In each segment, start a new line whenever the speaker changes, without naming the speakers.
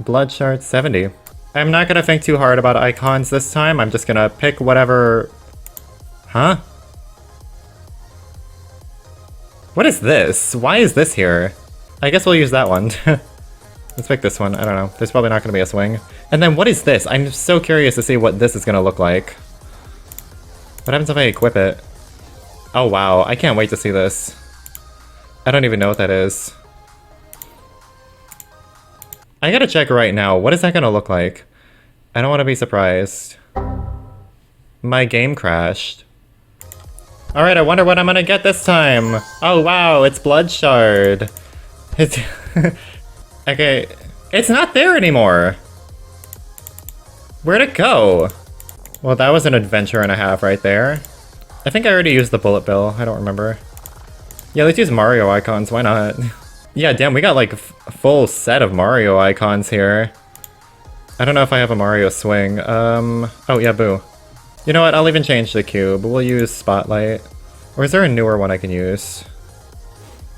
Blood shard 70. I'm not gonna think too hard about icons this time. I'm just gonna pick whatever... Huh? What is this? Why is this here? I guess we'll use that one. Let's pick this one. I don't know. There's probably not gonna be a swing. And then what is this? I'm so curious to see what this is gonna look like. What happens if I equip it? Oh wow, I can't wait to see this. I don't even know what that is. I gotta check right now. What is that gonna look like? I don't want to be surprised. My game crashed. Alright, I wonder what I'm gonna get this time. Oh wow, it's Blood Shard. It's... okay, it's not there anymore. Where'd it go? Well, that was an adventure and a half right there. I think I already used the bullet bill. I don't remember. Yeah, let's use Mario icons. Why not? Yeah, damn, we got like a full set of Mario icons here. I don't know if I have a Mario swing. Oh yeah, boo. You know what? I'll even change the cube. We'll use Spotlight. Or is there a newer one I can use?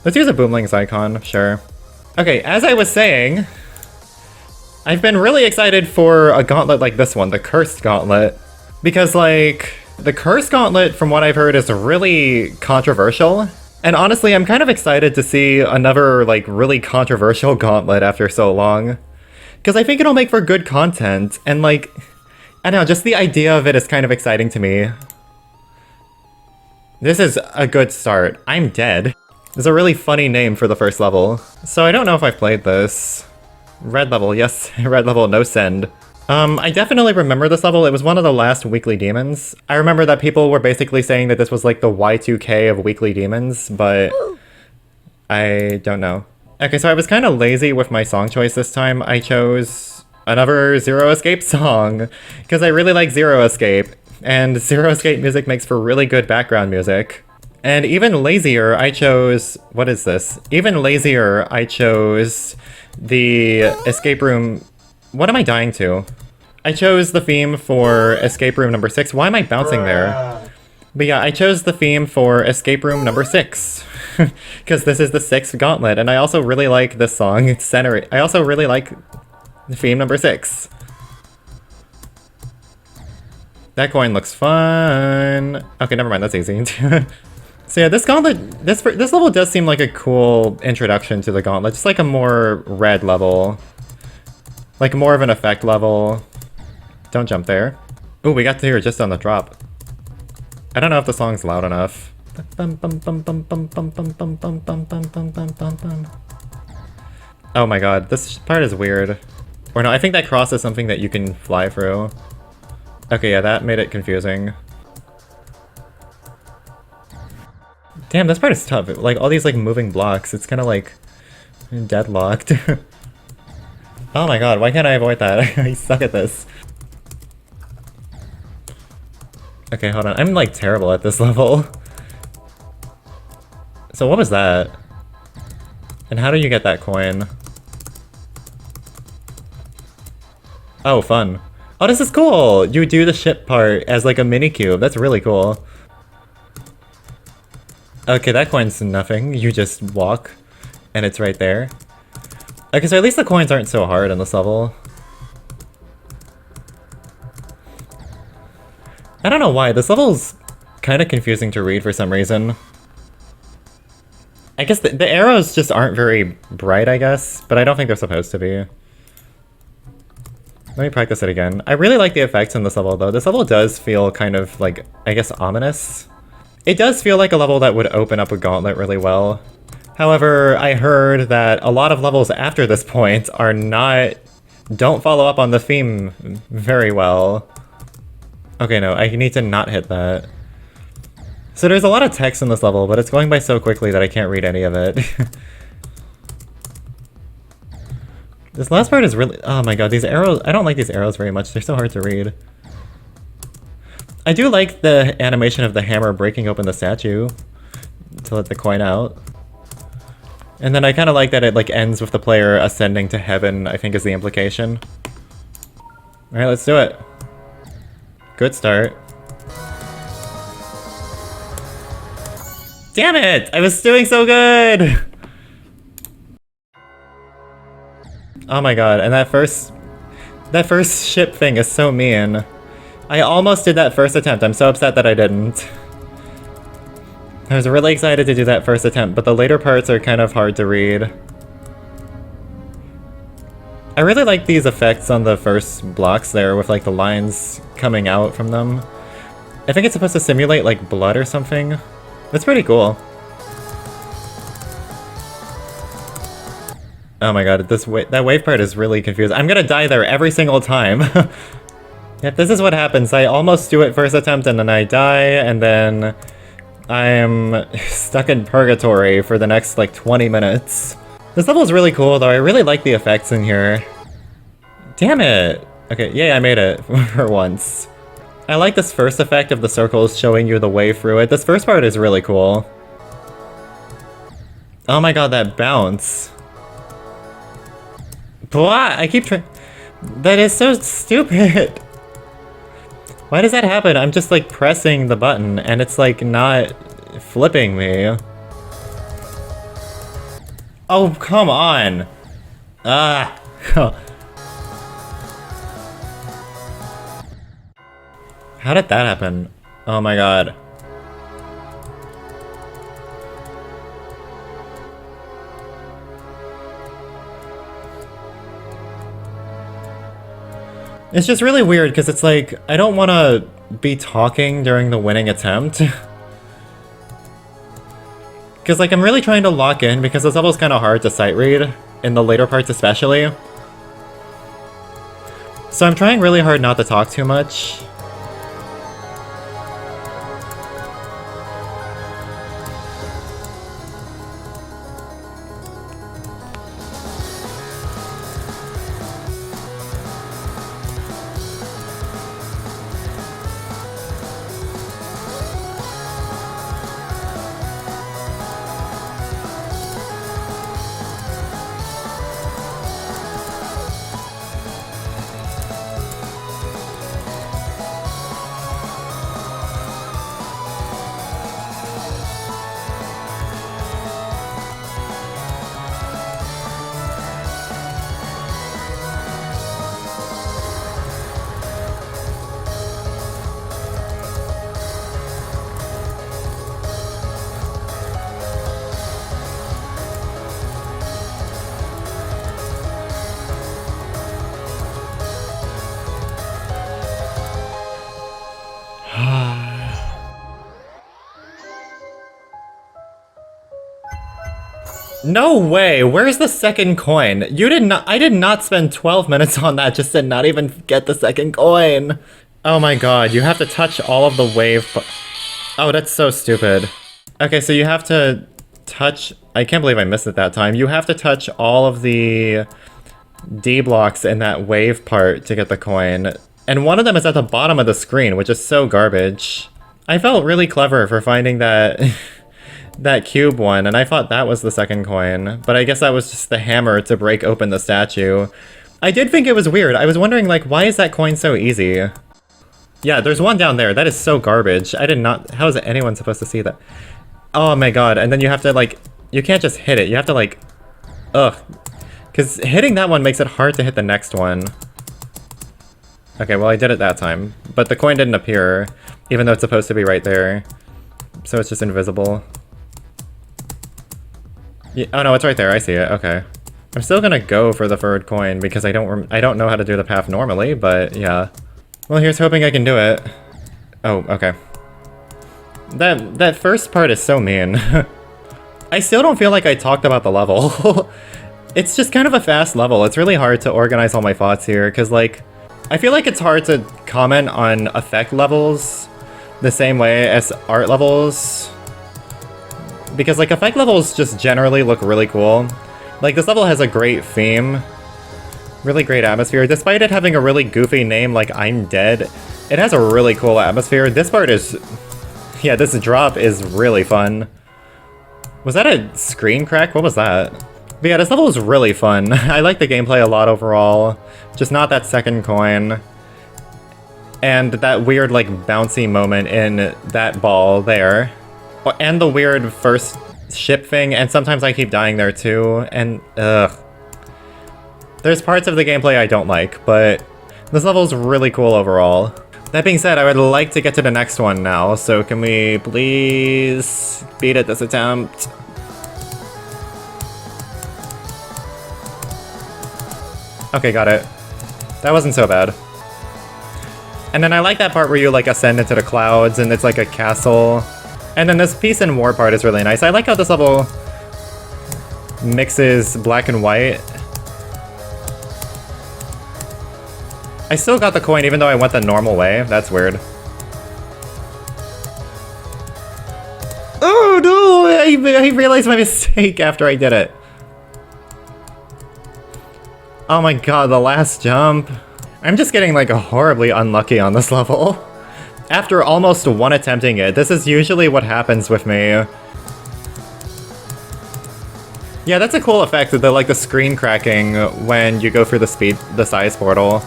Let's use a Boomlings icon. Sure. Okay, as I was saying, I've been really excited for a gauntlet like this one, the Cursed Gauntlet. Because, like, the Cursed Gauntlet, from what I've heard, is really controversial. And honestly, I'm kind of excited to see another, like, really controversial gauntlet after so long. Because I think it'll make for good content, and, like, I don't know, just the idea of it is kind of exciting to me. This is a good start. I'm dead. It's a really funny name for the first level. So I don't know if I've played this. Red level, yes, red level, no send. I definitely remember this level. It was one of the last weekly demons. I remember that people were basically saying that this was like the Y2K of weekly demons, but I don't know. Okay, so I was kind of lazy with my song choice this time. I chose another Zero Escape song, because I really like Zero Escape, and Zero Escape music makes for really good background music. And even lazier, I chose... what is this? Even lazier, I chose the escape room... What am I dying to? I chose the theme for escape room number 6. Why am I bouncing there? But yeah, I chose the theme for escape room number 6. Because this is the 6th gauntlet, and I also really like this song. It's center. I also really like the theme number 6. That coin looks fun. Okay, never mind, that's easy. So yeah, this gauntlet, this level does seem like a cool introduction to the gauntlet. Just like a more red level. Like more of an effect level. Don't jump there. Ooh, we got to hear it just on the drop. I don't know if the song's loud enough. Oh my god, this part is weird. Or no, I think that cross is something that you can fly through. Okay, yeah, that made it confusing. Damn, this part is tough. Like, all these, like, moving blocks, it's kind of, like, deadlocked. Oh my god, why can't I avoid that? I suck at this. Okay, hold on. I'm, like, terrible at this level. So what was that? And how do you get that coin? Oh, fun. Oh, this is cool! You do the ship part as, like, a mini-cube. That's really cool. Okay, that coin's nothing. You just walk, and it's right there. Okay, so at least the coins aren't so hard in this level. I don't know why, this level's kind of confusing to read for some reason. I guess the arrows just aren't very bright, I guess, but I don't think they're supposed to be. Let me practice it again. I really like the effects in this level, though. This level does feel kind of, like, I guess, ominous. It does feel like a level that would open up a gauntlet really well. However, I heard that a lot of levels after this point are don't follow up on the theme very well. Okay, no, I need to not hit that. So there's a lot of text in this level, but it's going by so quickly that I can't read any of it. This last part is really... oh my god, these arrows... I don't like these arrows very much. They're so hard to read. I do like the animation of the hammer breaking open the statue to let the coin out. And then I kind of like that it like ends with the player ascending to heaven, I think is the implication. Alright, let's do it. Good start. Damn it! I was doing so good! Oh my god, and that first ship thing is so mean. I almost did that first attempt. I'm so upset that I didn't. I was really excited to do that first attempt, but the later parts are kind of hard to read. I really like these effects on the first blocks there with like the lines coming out from them. I think it's supposed to simulate like blood or something. That's pretty cool. Oh my god, that wave part is really confusing. I'm gonna die there every single time. Yep, this is what happens. I almost do it first attempt and then I die, and then I'm stuck in purgatory for the next like 20 minutes. This level is really cool though. I really like the effects in here. Damn it! Okay, yay, I made it for once. I like this first effect of the circles showing you the way through it. This first part is really cool. Oh my god, that bounce. Blah! I keep trying. That is so stupid! Why does that happen? I'm just like pressing the button and it's like not flipping me. Oh, come on! Ah! How did that happen? Oh my god. It's just really weird because it's like, I don't want to be talking during the winning attempt. Because like, I'm really trying to lock in because this level's kind of hard to sight read, in the later parts especially. So I'm trying really hard not to talk too much. No way! Where's the second coin? You did not- I did not spend 12 minutes on that just to not even get the second coin! Oh my god, you have to touch all of the wave- Oh, that's so stupid. Okay, so you have to touch- I can't believe I missed it that time. You have to touch all of the D blocks in that wave part to get the coin. And one of them is at the bottom of the screen, which is so garbage. I felt really clever for finding that that cube one, and I thought that was the second coin, but I guess that was just the hammer to break open the statue. I did think it was weird. I was wondering, like, why is that coin so easy? Yeah, there's one down there. That is so garbage. I did not- How is anyone supposed to see that? Oh my god, and then you have to, like, you can't just hit it. You have to, like, ugh. Because hitting that one makes it hard to hit the next one. Okay, well, I did it that time, but the coin didn't appear, even though it's supposed to be right there. So it's just invisible. Yeah, oh no, it's right there. I see it. Okay. I'm still gonna go for the third coin because I don't know how to do the path normally, but yeah. Well, here's hoping I can do it. Oh, okay. That first part is so mean. I still don't feel like I talked about the level. It's just kind of a fast level. It's really hard to organize all my thoughts here because, like, I feel like it's hard to comment on effect levels the same way as art levels. Because, like, effect levels just generally look really cool. Like, this level has a great theme. Really great atmosphere. Despite it having a really goofy name like I'm Dead, it has a really cool atmosphere. This part is... Yeah, this drop is really fun. Was that a screen crack? What was that? But yeah, this level is really fun. I like the gameplay a lot overall. Just not that second coin. And that weird, like, bouncy moment in that ball there. And the weird first ship thing, and sometimes I keep dying there too, and ugh. There's parts of the gameplay I don't like, but this level's really cool overall. That being said, I would like to get to the next one now, so can we please beat it this attempt? Okay, got it. That wasn't so bad. And then I like that part where you like ascend into the clouds and it's like a castle. And then this peace and war part is really nice. I like how this level mixes black and white. I still got the coin even though I went the normal way. That's weird. Oh no! I realized my mistake after I did it. Oh my god, the last jump. I'm just getting like horribly unlucky on this level. After almost one attempting it, this is usually what happens with me. Yeah, that's a cool effect, the screen cracking when you go through the size portal.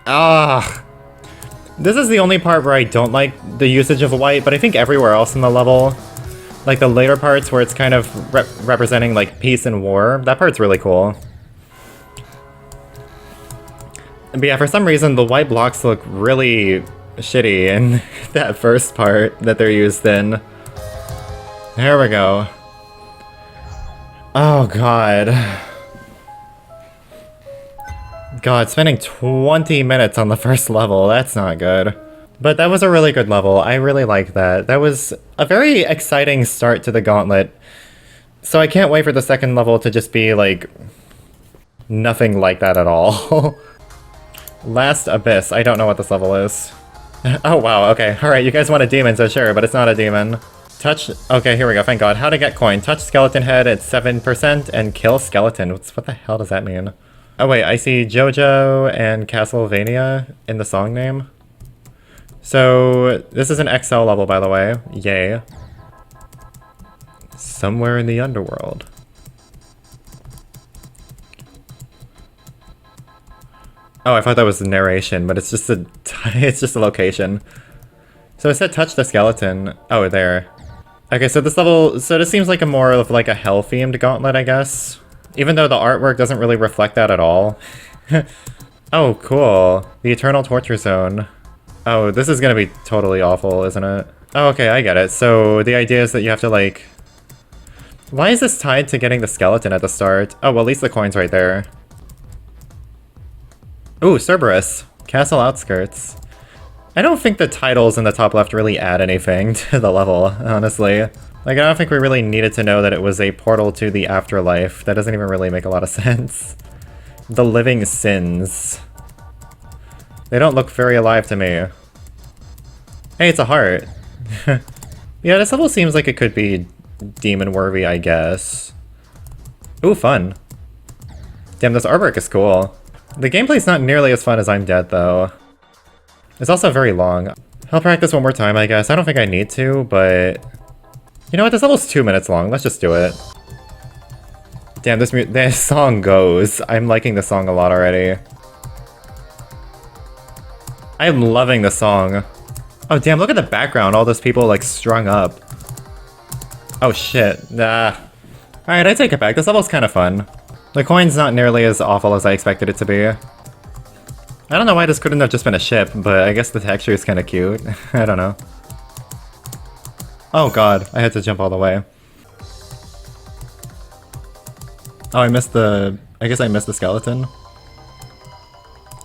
Ah, this is the only part where I don't like the usage of white, but I think everywhere else in the level, like the later parts where it's kind of representing like peace and war, that part's really cool. But yeah, for some reason the white blocks look really shitty in that first part that they're used in. There we go. Oh god. God, spending 20 minutes on the first level, that's not good. But that was a really good level, I really liked that. That was a very exciting start to the Gauntlet. So I can't wait for the second level to just be like nothing like that at all. Last Abyss, I don't know what this level is. Oh wow, okay, alright, you guys want a demon, so sure, but it's not a demon. Touch, okay, here we go, thank god. How to get coin. Touch skeleton head at 7% and kill skeleton. What the hell does that mean? Oh wait, I see JoJo and Castlevania in the song name. So, this is an XL level, by the way. Yay. Somewhere in the underworld. Oh, I thought that was the narration, but it's just a location. So it said touch the skeleton. Oh, there. Okay, so this level, so this seems like a more of like a hell-themed gauntlet, I guess. Even though the artwork doesn't really reflect that at all. Oh, cool. The Eternal Torture Zone. Oh, this is gonna be totally awful, isn't it? Oh, okay, I get it. So the idea is that you have to like... Why is this tied to getting the skeleton at the start? Oh, well, at least the coin's right there. Ooh, Cerberus. Castle Outskirts. I don't think the titles in the top left really add anything to the level, honestly. Like, I don't think we really needed to know that it was a portal to the afterlife. That doesn't even really make a lot of sense. The Living Sins. They don't look very alive to me. Hey, it's a heart. Yeah, this level seems like it could be demon-worthy, I guess. Ooh, fun. Damn, this artwork is cool. The gameplay's not nearly as fun as I'm Dead, though. It's also very long. I'll practice one more time, I guess. I don't think I need to, but... You know what, this level's 2 minutes long, let's just do it. Damn, this song goes. I'm liking the song a lot already. I'm loving the song. Oh damn, look at the background, all those people like strung up. Oh shit, nah. Alright, I take it back, this level's kind of fun. The coin's not nearly as awful as I expected it to be. I don't know why this couldn't have just been a ship, but I guess the texture is kind of cute. I don't know. Oh god, I had to jump all the way. Oh, I guess I missed the skeleton.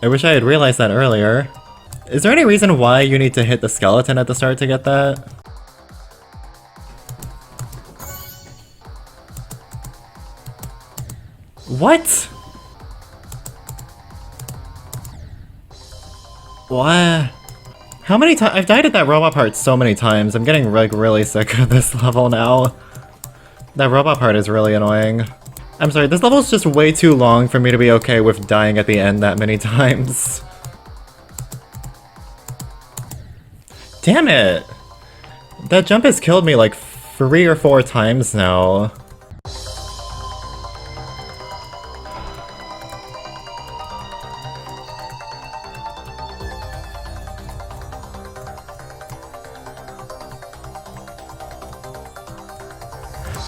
I wish I had realized that earlier. Is there any reason why you need to hit the skeleton at the start to get that? What? What? How many times? I've died at that robot part so many times. I'm getting like really sick of this level now. That robot part is really annoying. I'm sorry, this level is just way too long for me to be okay with dying at the end that many times. Damn it! That jump has killed me like 3 or 4 times now.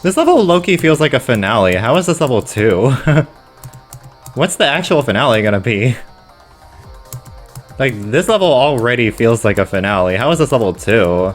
This level low-key feels like a finale. How is this level 2? What's the actual finale gonna be? Like, this level already feels like a finale. How is this level 2?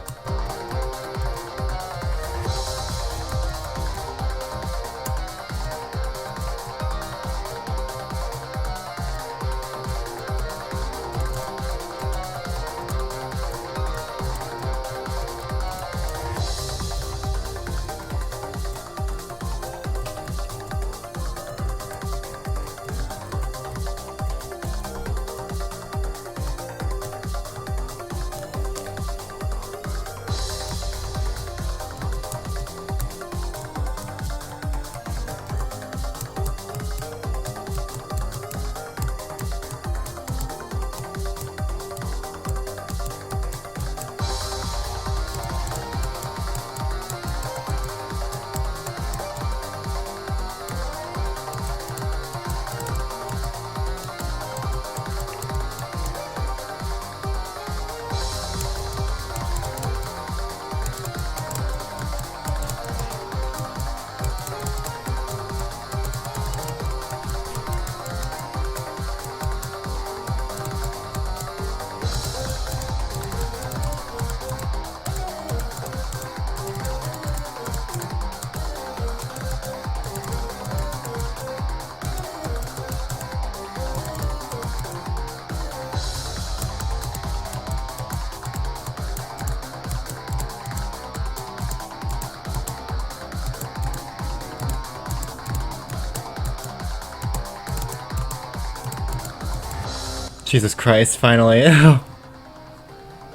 Jesus Christ, finally.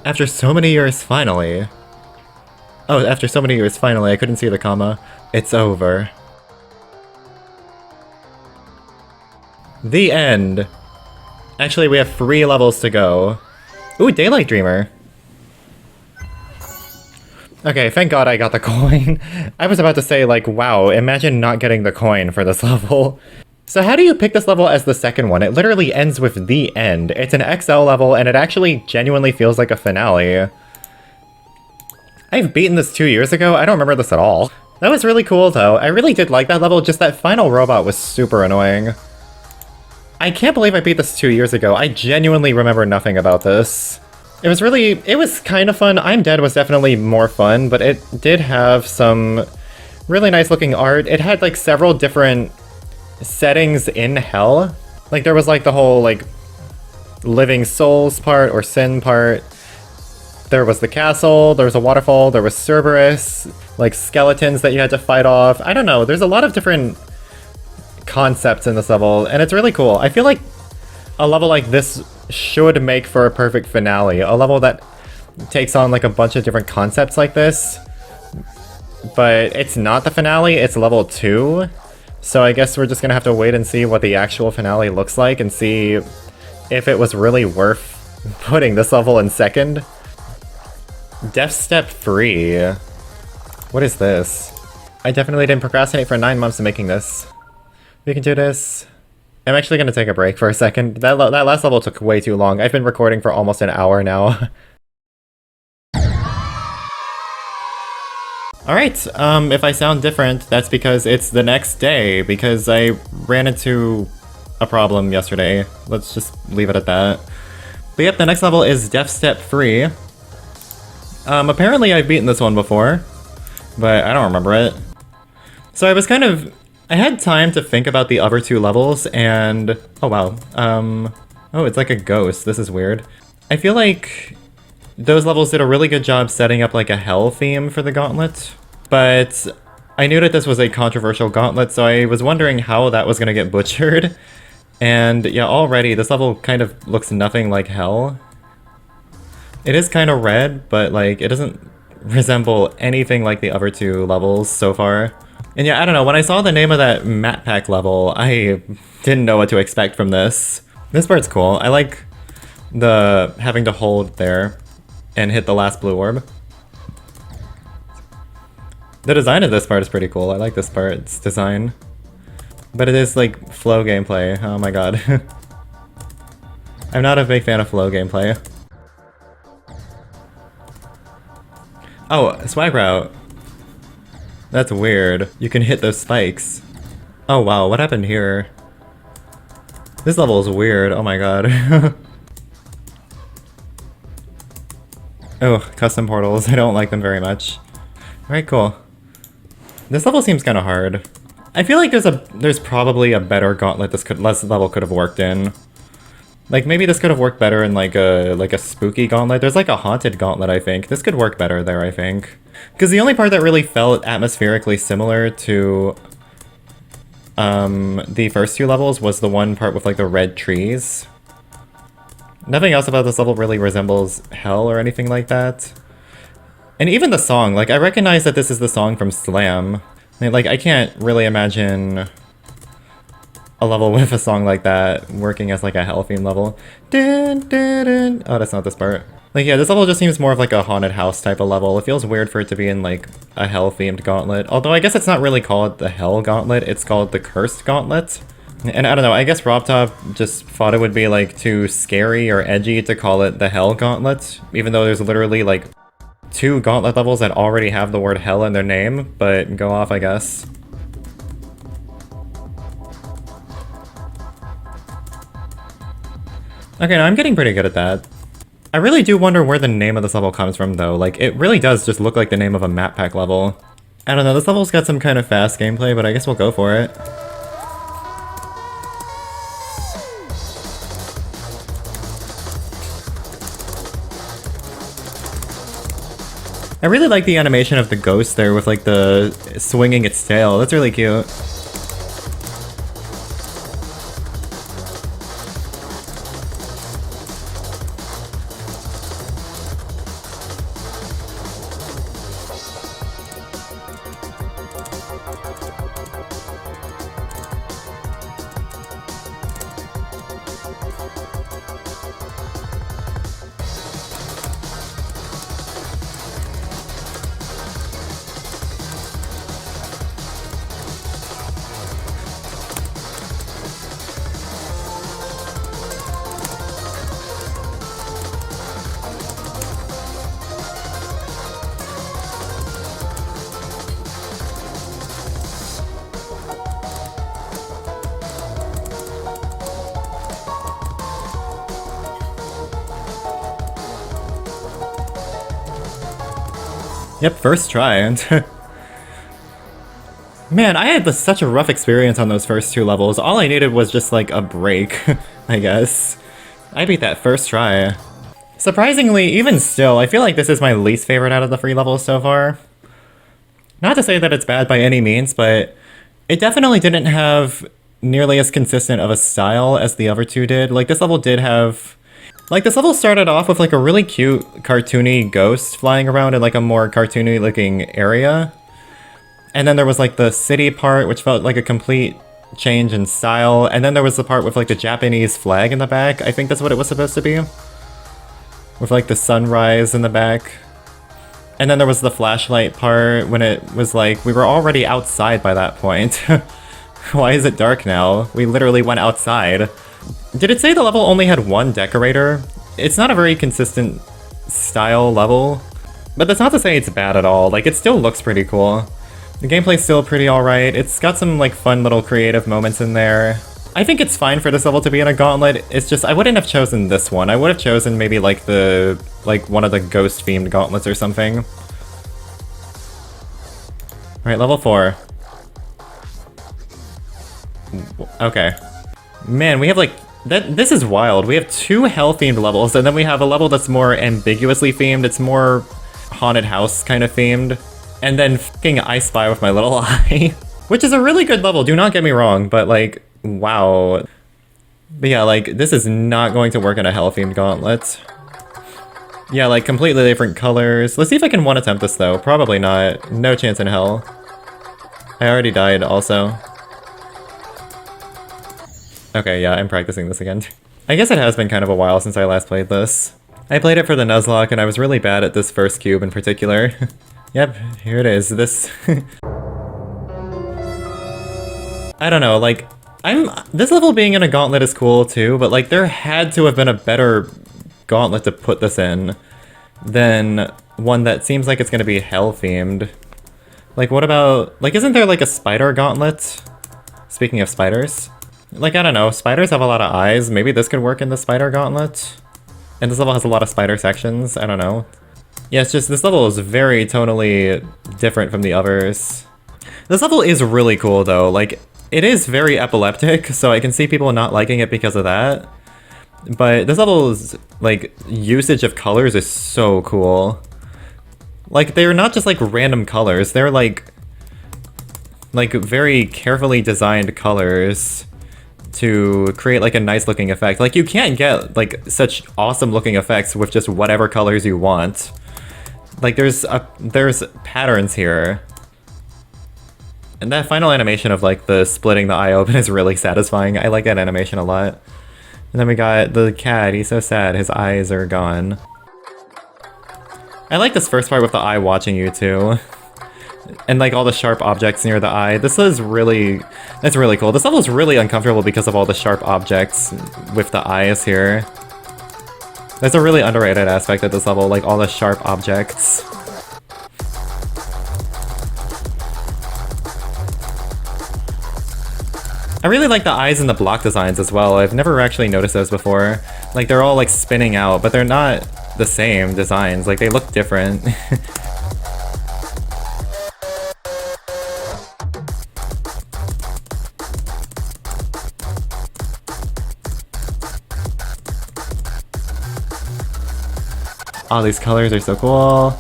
After so many years, finally. Oh, after so many years, finally. I couldn't see the comma. It's over. The end. Actually, we have 3 levels to go. Ooh, Daylight Dreamer. Okay, thank God I got the coin. I was about to say, like, wow, imagine not getting the coin for this level. So how do you pick this level as the second one? It literally ends with the end. It's an XL level, and it actually genuinely feels like a finale. I've beaten this 2 years ago. I don't remember this at all. That was really cool, though. I really did like that level, just that final robot was super annoying. I can't believe I beat this 2 years ago. I genuinely remember nothing about this. It was kind of fun. I'm Dead was definitely more fun, but it did have some really nice looking art. It had like several different settings in hell. Like there was like the whole like living souls part or sin part. There was the castle, there was a waterfall, there was Cerberus, like skeletons that you had to fight off. I don't know, there's a lot of different concepts in this level, and it's really cool. I feel like a level like this should make for a perfect finale. A level that takes on like a bunch of different concepts like this, but it's not the finale, it's level 2. So I guess we're just gonna have to wait and see what the actual finale looks like and see if it was really worth putting this level in second. Death Step Free. What is this? I definitely didn't procrastinate for 9 months in making this. We can do this. I'm actually gonna take a break for a second. That last level took way too long. I've been recording for almost an hour now. Alright, if I sound different, that's because it's the next day, because I ran into a problem yesterday. Let's just leave it at that. But yep, the next level is Death Step Free. Apparently I've beaten this one before, but I don't remember it. So I had time to think about the other 2 levels, and... oh wow. Oh, it's like a ghost. This is weird. I feel like those levels did a really good job setting up like a hell theme for the gauntlet, but I knew that this was a controversial gauntlet, so I was wondering how that was gonna get butchered. And yeah, already this level kind of looks nothing like hell. It is kind of red, but like it doesn't resemble anything like the other 2 levels so far. And yeah, I don't know, when I saw the name of that map pack level, I didn't know what to expect from this. This part's cool. I like the having to hold there and hit the last blue orb. The design of this part is pretty cool. I like this part's design. But it is like flow gameplay. Oh my god. I'm not a big fan of flow gameplay. Oh, swag route. That's weird. You can hit those spikes. Oh wow, what happened here? This level is weird, oh my god. Oh, custom portals, I don't like them very much. Alright, cool. This level seems kinda hard. I feel like there's probably a better gauntlet this level could have worked in. Like, maybe this could have worked better in like a spooky gauntlet. There's like a haunted gauntlet, I think. This could work better there, I think. Because the only part that really felt atmospherically similar to the first two levels was the one part with like the red trees. Nothing else about this level really resembles hell or anything like that. And even the song, like, I recognize that this is the song from Slam. Like, I can't really imagine a level with a song like that working as like a hell theme level. Dun, dun, dun. Oh, that's not this part. Like, yeah, this level just seems more of like a haunted house type of level. It feels weird for it to be in like a hell themed gauntlet. Although I guess it's not really called the Hell Gauntlet, it's called the Cursed Gauntlet. And I don't know, I guess RobTop just thought it would be like too scary or edgy to call it the Hell Gauntlet, even though there's literally like 2 gauntlet levels that already have the word hell in their name, but go off, I guess. Okay, now I'm getting pretty good at that. I really do wonder where the name of this level comes from, though. Like, it really does just look like the name of a map pack level. I don't know, this level's got some kind of fast gameplay, but I guess we'll go for it. I really like the animation of the ghost there with like the swinging its tail. That's really cute. Yep, first try. Man, I had such a rough experience on those first 2 levels. All I needed was just like a break, I guess. I beat that first try. Surprisingly, even still, I feel like this is my least favorite out of the 3 levels so far. Not to say that it's bad by any means, but it definitely didn't have nearly as consistent of a style as the other 2 did. Like, this level did have... Like, this level started off with like a really cute cartoony ghost flying around in like a more cartoony looking area. And then there was like the city part, which felt like a complete change in style. And then there was the part with like the Japanese flag in the back. I think that's what it was supposed to be. With like the sunrise in the back. And then there was the flashlight part when it was like, we were already outside by that point. Why is it dark now? We literally went outside. Did it say the level only had 1 decorator? It's not a very consistent style level, but that's not to say it's bad at all. Like, it still looks pretty cool. The gameplay's still pretty alright. It's got some, like, fun little creative moments in there. I think it's fine for this level to be in a gauntlet. It's just, I wouldn't have chosen this one. I would have chosen maybe, like, one of the ghost-themed gauntlets or something. Alright, level 4. Okay. Man, we have, like... This is wild. We have 2 hell-themed levels, and then we have a level that's more ambiguously themed. It's more haunted house kind of themed. And then fucking I Spy with my little eye. Which is a really good level, do not get me wrong, but like, wow. But yeah, like, this is not going to work in a hell-themed gauntlet. Yeah, like, completely different colors. Let's see if I can one attempt this, though. Probably not. No chance in hell. I already died, also. Okay, yeah, I'm practicing this again. I guess it has been kind of a while since I last played this. I played it for the Nuzlocke, and I was really bad at this first cube in particular. Yep, here it is. This... I don't know, like, this level being in a gauntlet is cool too, but like, there had to have been a better gauntlet to put this in than one that seems like it's gonna be hell-themed. Like, what about... Like, isn't there like a spider gauntlet? Speaking of spiders. Like, I don't know, spiders have a lot of eyes. Maybe this could work in the spider gauntlet. And this level has a lot of spider sections. I don't know. Yeah, it's just this level is very tonally different from the others. This level is really cool though. Like, it is very epileptic, so I can see people not liking it because of that. But this level's, like, usage of colors is so cool. Like, they're not just, like, random colors. They're, like, very carefully designed colors to create, like, a nice-looking effect. Like, you can't get, like, such awesome-looking effects with just whatever colors you want. Like, there's patterns here. And that final animation of, like, the splitting the eye open is really satisfying. I like that animation a lot. And then we got the cat. He's so sad. His eyes are gone. I like this first part with the eye watching you, too. And, like, all the sharp objects near the eye. That's really cool. This level is really uncomfortable because of all the sharp objects with the eyes here. There's a really underrated aspect of this level, like all the sharp objects. I really like the eyes and the block designs as well. I've never actually noticed those before. Like, they're all, like, spinning out, but they're not the same designs. Like, they look different. All these colors are so cool.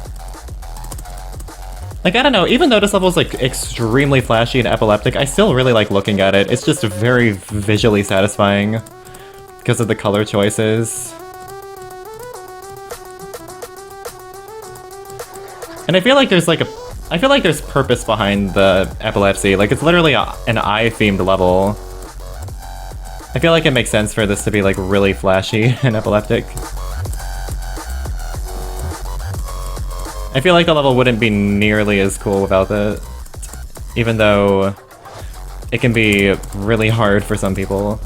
Like, I don't know, even though this level's, like, extremely flashy and epileptic, I still really like looking at it. It's just very visually satisfying because of the color choices. And I feel like there's, like, there's purpose behind the epilepsy. Like, it's literally an eye-themed level. I feel like it makes sense for this to be, like, really flashy and epileptic. I feel like the level wouldn't be nearly as cool without it, even though it can be really hard for some people.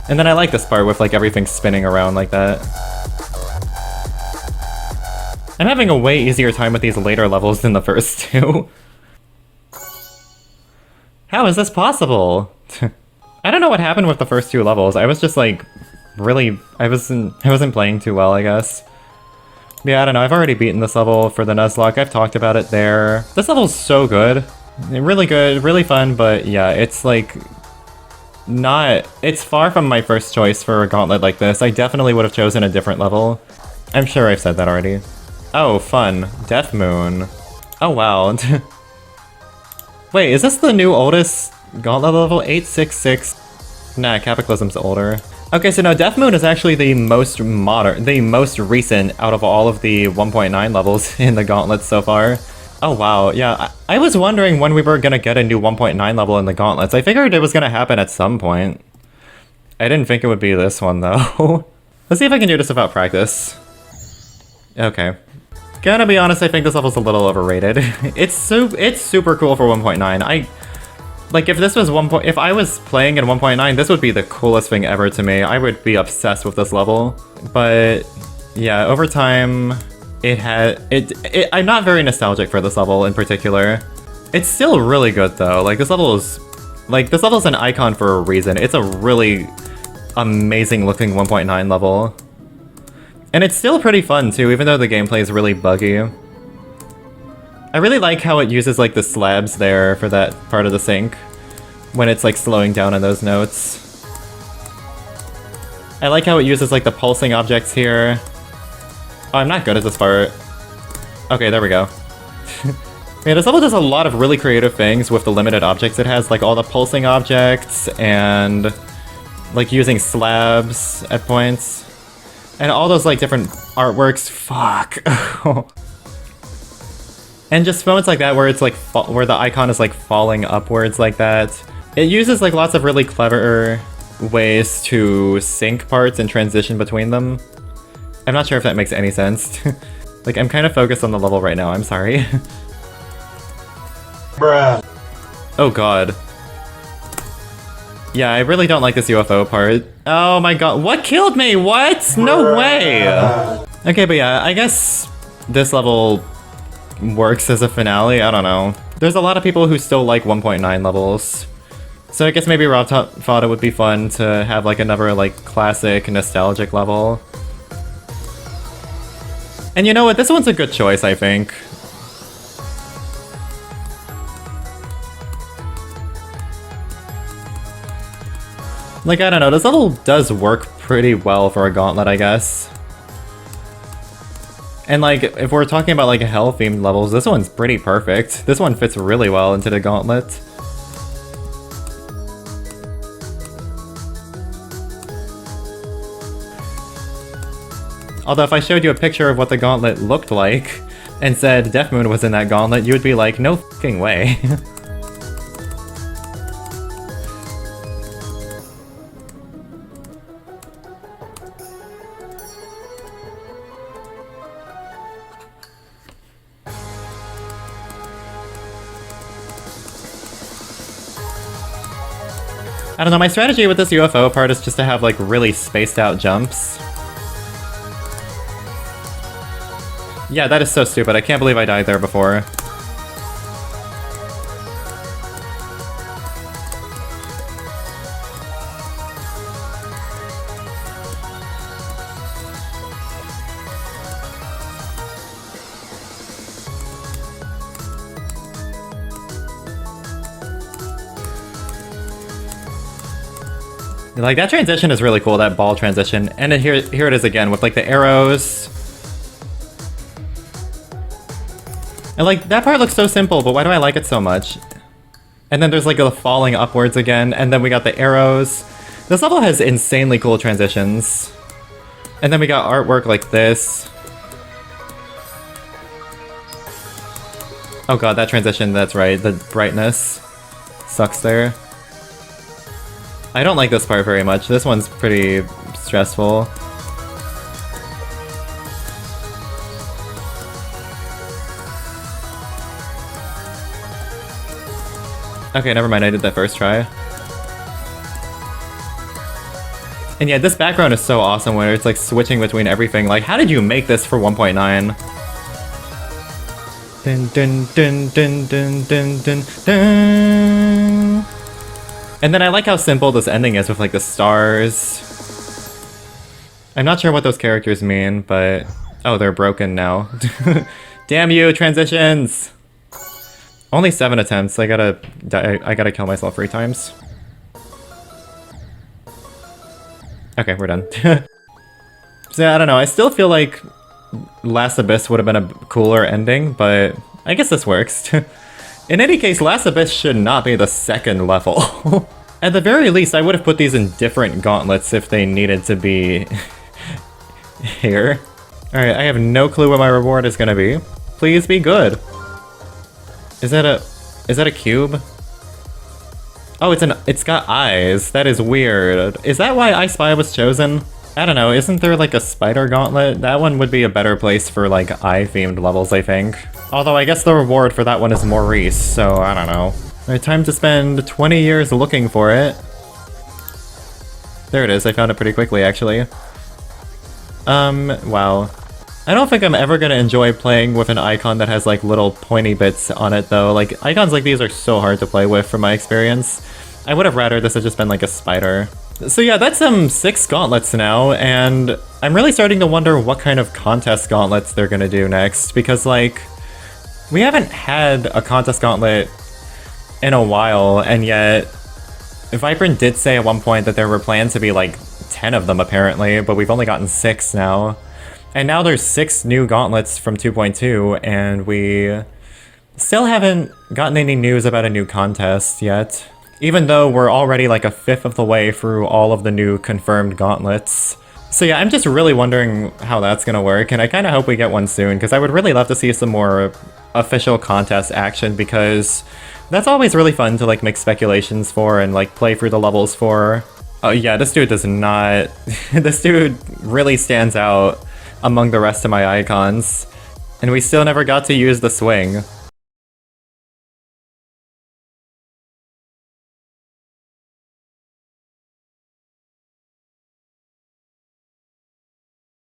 And then I like this part with, like, everything spinning around like that. I'm having a way easier time with these later levels than the first two. How is this possible? I don't know what happened with the first two levels. I was just, like, really... I wasn't playing too well, I guess. Yeah, I don't know. I've already beaten this level for the Nuzlocke. I've talked about it there. This level's so good. Really good, really fun, but yeah, it's, like... not... It's far from my first choice for a gauntlet like this. I definitely would have chosen a different level. I'm sure I've said that already. Oh, fun. Death Moon. Oh, wow. Wait, is this the new oldest... Gauntlet level? 866. Nah, Cataclysm's older. Okay, so now Death Moon is actually the most modern, the most recent out of all of the 1.9 levels in the Gauntlets so far. Oh wow, yeah, I was wondering when we were gonna get a new 1.9 level in the Gauntlets. I figured it was gonna happen at some point. I didn't think it would be this one though. Let's see if I can do this without practice. Okay. Gonna be honest, I think this level's a little overrated. It's super cool for 1.9. Like, if this was if I was playing in 1.9, this would be the coolest thing ever to me. I would be obsessed with this level. But, yeah, over time, I'm not very nostalgic for this level in particular. It's still really good, though. Like, this level's an icon for a reason. It's a really amazing-looking 1.9 level. And it's still pretty fun, too, even though the gameplay is really buggy. I really like how it uses, like, the slabs there for that part of the sync, when it's, like, slowing down on those notes. I like how it uses, like, the pulsing objects here. Oh, I'm not good at this part. Okay, there we go. Yeah, this level does a lot of really creative things with the limited objects it has, like all the pulsing objects, and, like, using slabs at points. And all those, like, different artworks. Fuck. And just moments like that where it's like where the icon is like falling upwards like that. It uses like lots of really clever ways to sync parts and transition between them. I'm not sure if that makes any sense. Like, I'm kind of focused on the level right now, I'm sorry. Bruh. Oh god. Yeah, I really don't like this UFO part. Oh my god, what killed me? What? No way! Okay, but yeah, I guess this level works as a finale, I don't know. There's a lot of people who still like 1.9 levels. So I guess maybe Rob thought it would be fun to have like another like classic nostalgic level. And you know what, this one's a good choice, I think. Like, I don't know, this level does work pretty well for a gauntlet, I guess. And like, if we're talking about like hell-themed levels, this one's pretty perfect. This one fits really well into the gauntlet. Although if I showed you a picture of what the gauntlet looked like, and said Death Moon was in that gauntlet, you would be like, no fucking way. I don't know, my strategy with this UFO part is just to have like really spaced out jumps. Yeah, that is so stupid. I can't believe I died there before. Like, that transition is really cool, that ball transition. And then here it is again, with like the arrows. And like, that part looks so simple, but why do I like it so much? And then there's like the falling upwards again, and then we got the arrows. This level has insanely cool transitions. And then we got artwork like this. Oh god, that transition, that's right, the brightness sucks there. I don't like this part very much. This one's pretty stressful. Okay, never mind, I did that first try. And yeah, this background is so awesome where it's like switching between everything. Like, how did you make this for 1.9? Dun dun dun dun dun dun dun dun. And then I like how simple this ending is with like the stars. I'm not sure what those characters mean, but oh, they're broken now. Damn you, transitions! Only 7 attempts. I gotta kill myself 3 times. Okay, we're done. So yeah, I don't know. I still feel like Last Abyss would have been a cooler ending, but I guess this works. In any case, Last Abyss should not be the second level. At the very least, I would have put these in different gauntlets if they needed to be here. Alright, I have no clue what my reward is gonna be. Please be good. Is that a cube? Oh, it's got eyes. That is weird. Is that why I Spy was chosen? I don't know, isn't there like a spider gauntlet? That one would be a better place for like eye-themed levels, I think. Although I guess the reward for that one is Maurice, so I don't know. Alright, time to spend 20 years looking for it. There it is, I found it pretty quickly actually. Wow. I don't think I'm ever gonna enjoy playing with an icon that has like little pointy bits on it though. Like, icons like these are so hard to play with from my experience. I would have rather this had just been like a spider. So yeah, that's 6 gauntlets now, and I'm really starting to wonder what kind of contest gauntlets they're gonna do next, because like, we haven't had a contest gauntlet in a while, and yet Vibrant did say at one point that there were planned to be like 10 of them apparently, but we've only gotten 6 now. And now there's 6 new gauntlets from 2.2, and we still haven't gotten any news about a new contest yet. Even though we're already like a 5th of the way through all of the new confirmed gauntlets. So yeah, I'm just really wondering how that's gonna work, and I kinda hope we get one soon, because I would really love to see some more official contest action, because that's always really fun to like make speculations for and like play through the levels for. Oh yeah, this dude does not... this dude really stands out among the rest of my icons. And we still never got to use the swing.